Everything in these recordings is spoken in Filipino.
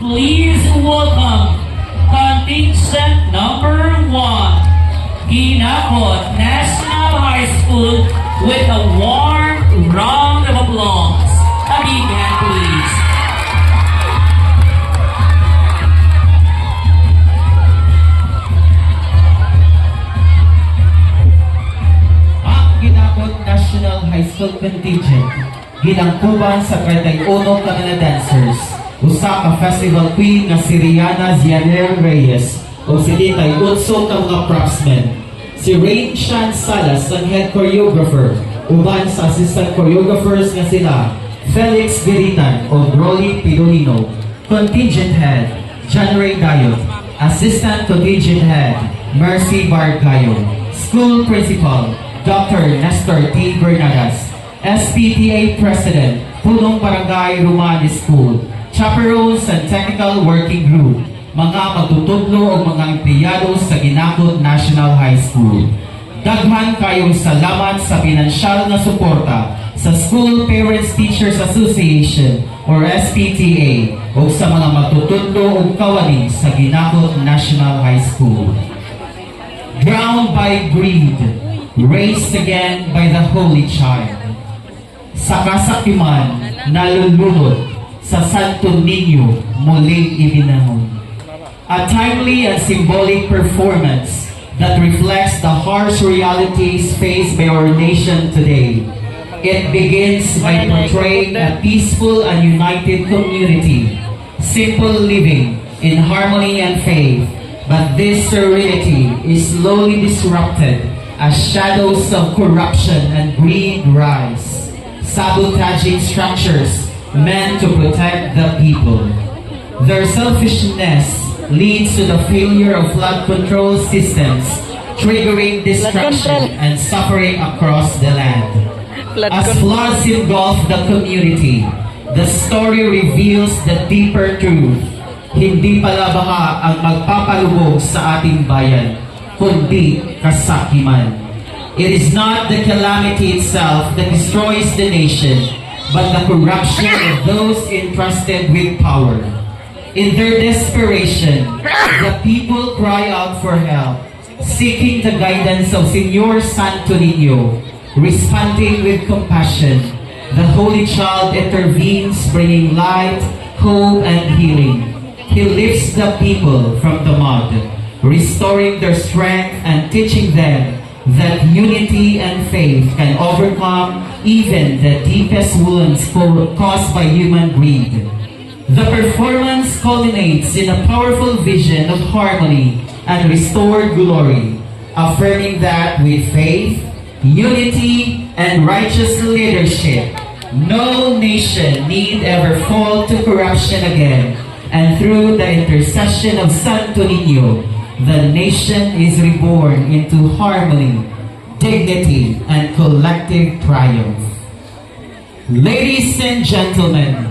Please welcome contingent number 1, Ginakot National High School with a warm round of applause. A big hand, please. Ang Ginakot National High School contingent ginangkuban sa 31 ka mga dancers, usa ka festival queen nga si Rihanna Zianel Reyes o si Ditay Utso ka mga propsmen, si Rain Shan Salas ang head choreographer, uban sa assistant choreographers nga sila Felix Geritan o Broly Pilonino, contingent head John Ray Dayo, assistant contingent head Mercy Barcayo, school principal Dr. Nestor T. Bernadas, SPTA President, Pulong Barangay Rumani School, chaperones and technical working group, mga magtutudlo o mga empleyado sa Ginakot National High School. Daghan kayong salamat sa pinansyal na suporta sa School Parents Teachers Association or SPTA o sa mga magtutudlo o kawani sa Ginakot National High School. Drowned by greed, raised again by the Holy Child. Sa kasakiman, nalulunod sa Santo Niño muling ibinangon. A timely and symbolic performance that reflects the harsh realities faced by our nation today. It begins by portraying a peaceful and united community, simple living in harmony and faith, but this serenity is slowly disrupted as shadows of corruption and greed rise, sabotaging structures meant to protect the people. Their selfishness leads to the failure of flood control systems, triggering destruction and suffering across the land. As floods engulf the community, the story reveals the deeper truth. Hindi pala baha ang magpapalubog sa ating bayan, kundi kasakiman. It is not the calamity itself that destroys the nation, but the corruption of those entrusted with power. In their desperation, the people cry out for help, seeking the guidance of Señor Santo Niño. Responding with compassion, the Holy Child intervenes, bringing light, hope, and healing. He lifts the people from the mud, restoring their strength and teaching them that unity and faith can overcome even the deepest wounds caused by human greed. The performance culminates in a powerful vision of harmony and restored glory, affirming that with faith, unity, and righteous leadership, no nation need ever fall to corruption again, and through the intercession of Santo Niño, the nation is reborn into harmony, dignity, and collective triumph. Ladies and gentlemen,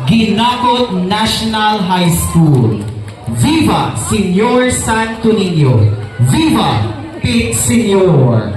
Ginakot National High School, Viva Señor Santo Niño! Viva Pete Señor!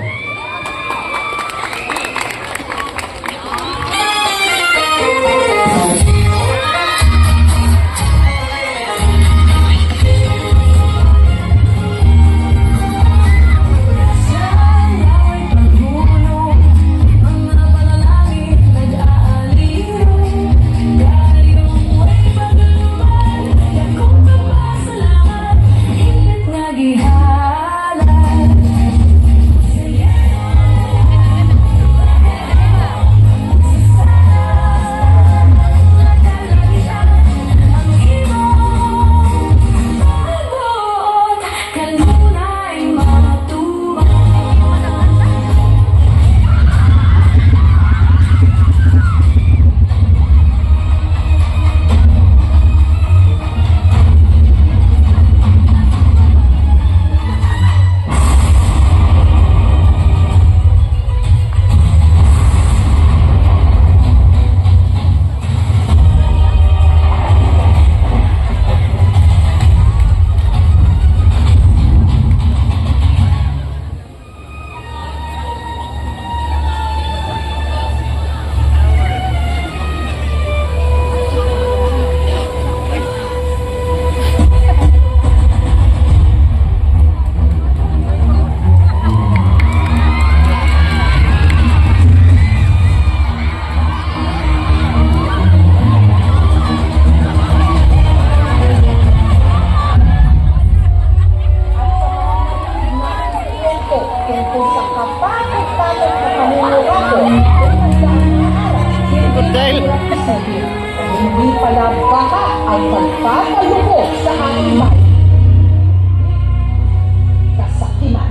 Yeah. magpapalubog sa aming bayan. Kasakiman.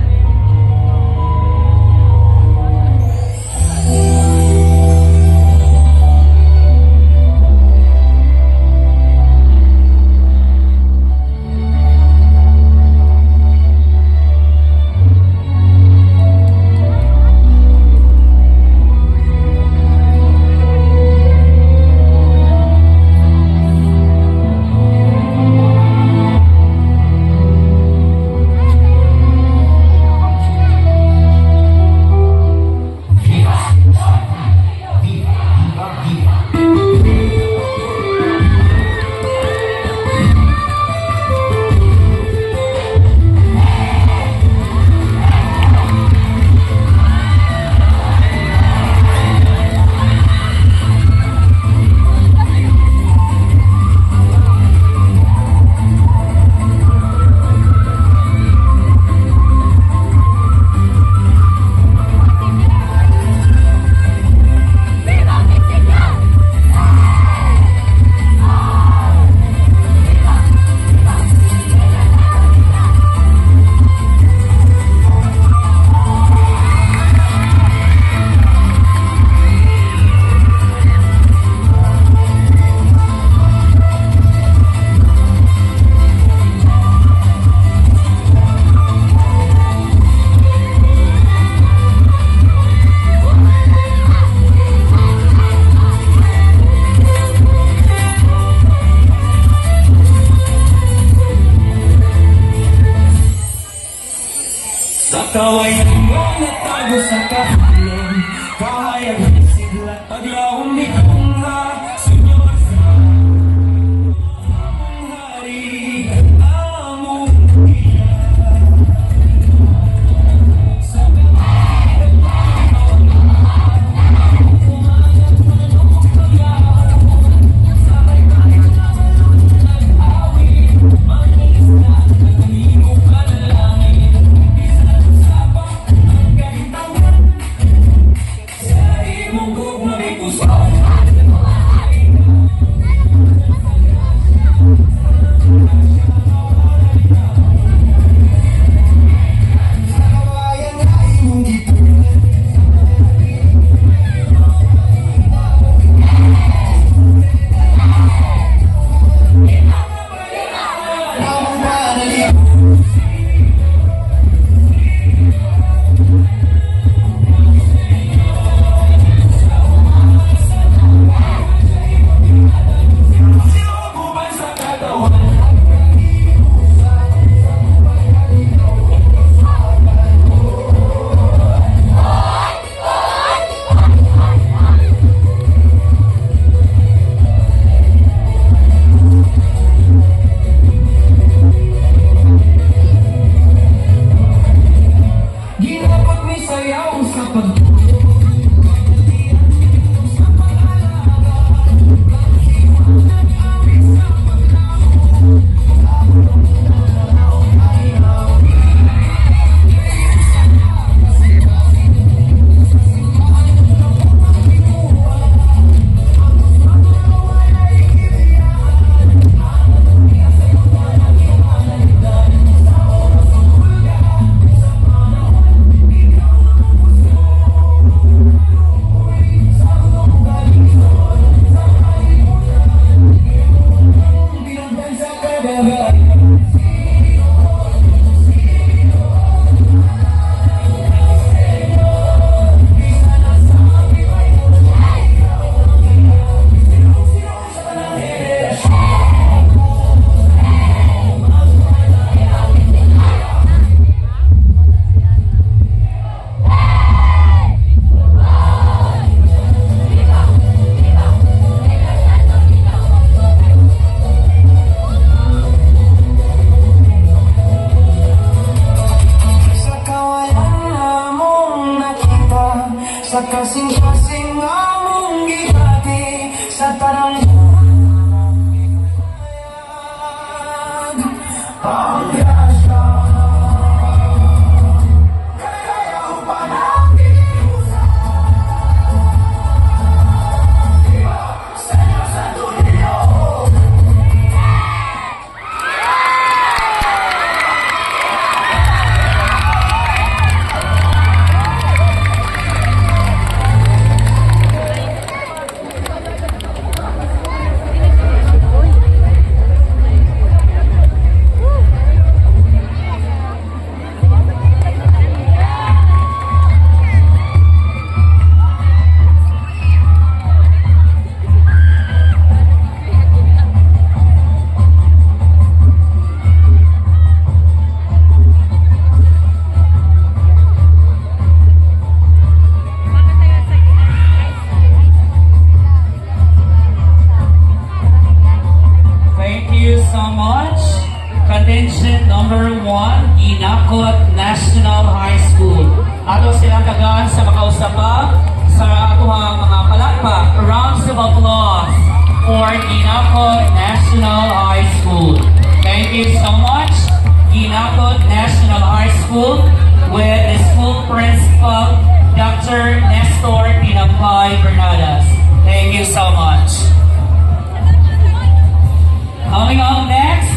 Kaway mo natago sa kahapon, kahayag sigla paglaong ni Kunga, Senyor sa hari among iya. Sa sa kasing-kasing among gibati sa tarang ang grasya kaya upanang sa dunia number 1, Ginakot National High School. Ato silang kagaan sa makausapa sa atuhang mga palakpak. Rounds of applause for Ginakot National High School. Thank you so much, Ginakot National High School, with the school principal, Dr. Nestor Pinampay Bernadas. Thank you so much. Coming up next,